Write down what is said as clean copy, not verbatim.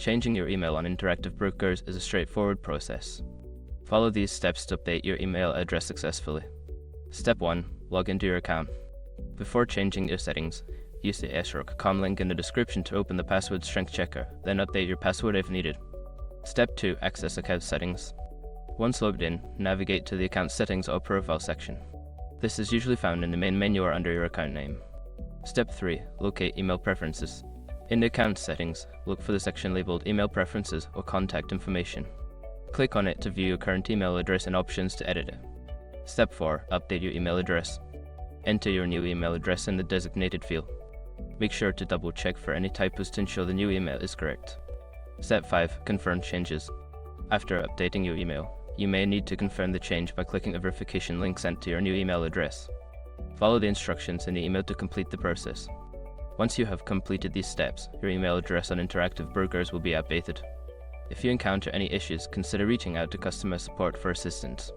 Changing your email on Interactive Brokers is a straightforward process. Follow these steps to update your email address successfully. Step 1. Log into your account. Before changing your settings, use the sroc.com link in the description to open the password strength checker, then update your password if needed. Step 2. Access account settings. Once logged in, navigate to the account settings or profile section. This is usually found in the main menu or under your account name. Step 3. Locate email preferences. In the account settings, look for the section labeled Email Preferences or Contact Information. Click on it to view your current email address and options to edit it. Step 4. Update your email address. Enter your new email address in the designated field. Make sure to double check for any typos to ensure the new email is correct. Step 5. Confirm changes. After updating your email, you may need to confirm the change by clicking a verification link sent to your new email address. Follow the instructions in the email to complete the process. Once you have completed these steps, your email address on Interactive Brokers will be updated. If you encounter any issues, consider reaching out to customer support for assistance.